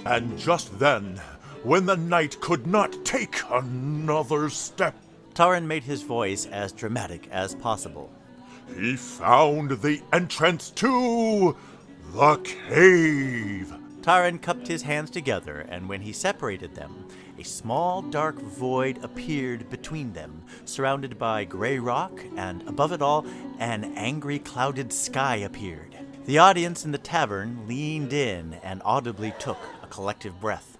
And just then, when the knight could not take another step, Tarin made his voice as dramatic as possible. he found the entrance to the cave. Tarin cupped his hands together, and when he separated them, a small dark void appeared between them, surrounded by gray rock, and above it all, an angry clouded sky appeared. The audience in the tavern leaned in and audibly took a collective breath.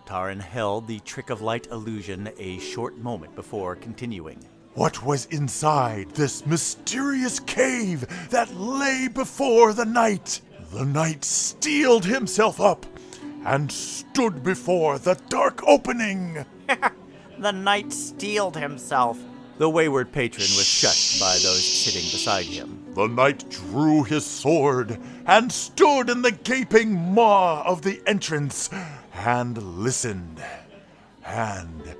Tarin held the trick of light illusion a short moment before continuing. What was inside this mysterious cave that lay before the knight? The knight steeled himself up and stood before the dark opening. The knight steeled himself. The wayward patron was shut by those sitting beside him. The knight drew his sword and stood in the gaping maw of the entrance and listened. And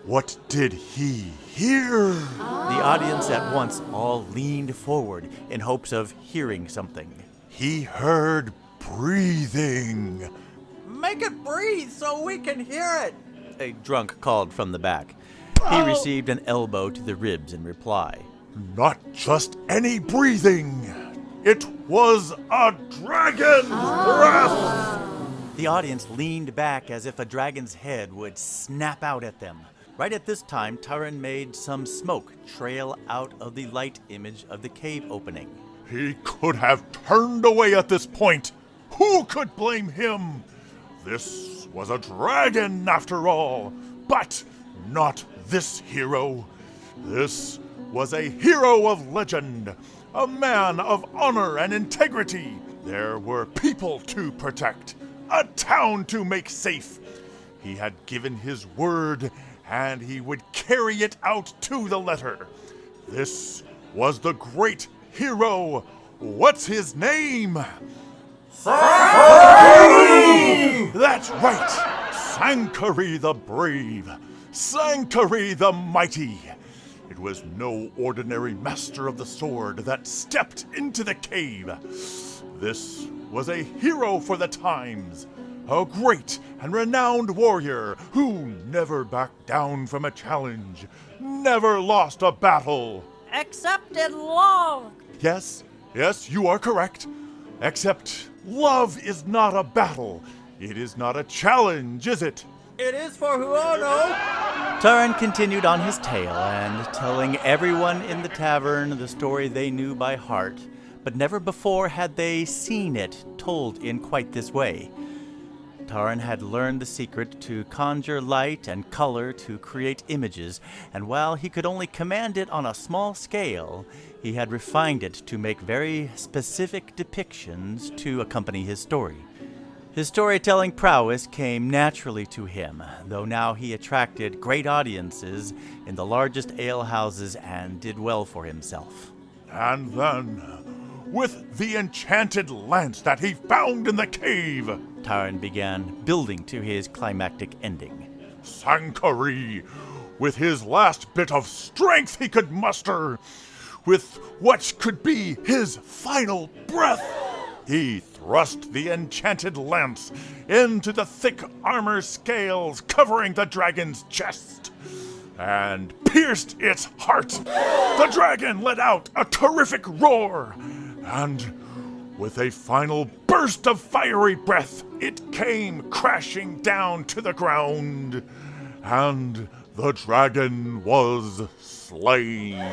what did he hear? The audience at once all leaned forward in hopes of hearing something. He heard breathing. Make it breathe so we can hear it. A drunk called from the back. He received an elbow to the ribs in reply. Not just any breathing. It was a dragon's breath. The audience leaned back as if a dragon's head would snap out at them. Right at this time, Tarin made some smoke trail out of the light image of the cave opening. He could have turned away at this point. Who could blame him? This was a dragon, after all. But not this hero. This was a hero of legend, a man of honor and integrity. There were people to protect, a town to make safe. He had given his word, and he would carry it out to the letter. This was the great hero. What's his name? Sanctuary! That's right! Sanctuary the brave. Sanctuary the mighty. It was no ordinary master of the sword that stepped into the cave. This was a hero for the times. A great and renowned warrior who never backed down from a challenge, never lost a battle. Except in love. Yes, you are correct. Except love is not a battle. It is not a challenge, is it? It is for Huono. Tarin continued on his tale and telling everyone in the tavern the story they knew by heart, but never before had they seen it told in quite this way. Tarin had learned the secret to conjure light and color to create images, and while he could only command it on a small scale, he had refined it to make very specific depictions to accompany his story. His storytelling prowess came naturally to him, though now he attracted great audiences in the largest alehouses and did well for himself. And then, with the enchanted lance that he found in the cave, Tarin began building to his climactic ending. Sanctuary, with his last bit of strength he could muster, with what could be his final breath, he thrust the enchanted lance into the thick armor scales covering the dragon's chest and pierced its heart. The dragon let out a terrific roar, and with a final burst of fiery breath, it came crashing down to the ground, and the dragon was slain.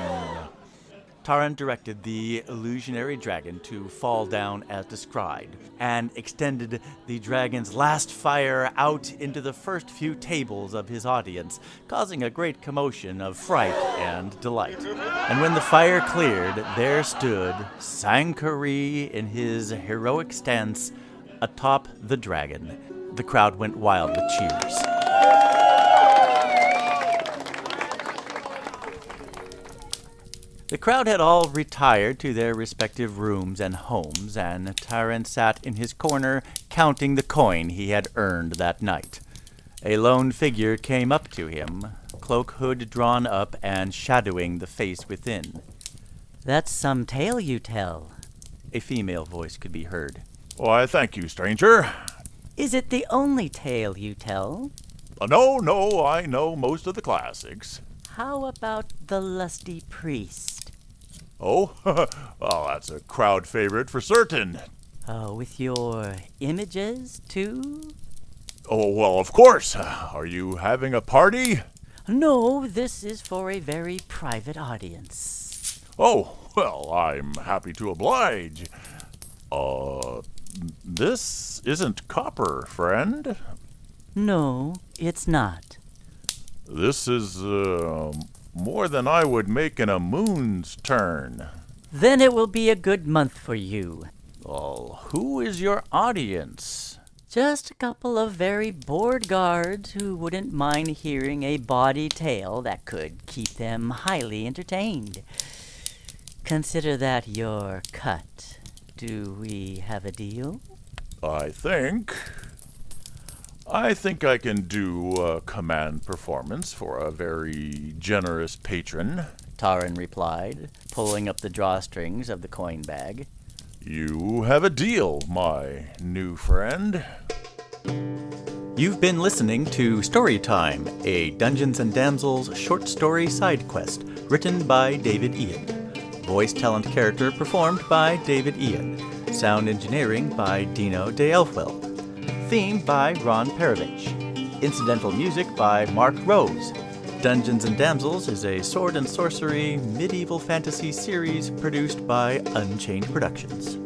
Tarin directed the illusionary dragon to fall down as described, and extended the dragon's last fire out into the first few tables of his audience, causing a great commotion of fright and delight. And when the fire cleared, there stood Sanctuary in his heroic stance atop the dragon. The crowd went wild with cheers. The crowd had all retired to their respective rooms and homes, and Tarin sat in his corner counting the coin he had earned that night. A lone figure came up to him, cloak hood drawn up and shadowing the face within. "That's some tale you tell." A female voice could be heard. Why, thank you, stranger. Is it the only tale you tell? No, I know most of the classics. How about the lusty priest? Oh, well, that's a crowd favorite for certain. With your images, too? Oh, well, of course. Are you having a party? No, this is for a very private audience. Oh, well, I'm happy to oblige. This isn't copper, friend. No, it's not. This is, more than I would make in a moon's turn. Then it will be a good month for you. Well, who is your audience? Just a couple of very bored guards who wouldn't mind hearing a bawdy tale that could keep them highly entertained. Consider that your cut. Do we have a deal? I think I can do a command performance for a very generous patron. Tarin replied, pulling up the drawstrings of the coin bag. You have a deal, my new friend. You've been listening to Storytime, a Dungeons & Damsels short story side quest, written by David Ian. Voice talent character performed by David Ian. Sound engineering by Dino De Elfwell. Theme by Ron Perovich. Incidental music by Mark Rose. Dungeons & Damsels is a sword and sorcery medieval fantasy series produced by Unchained Productions.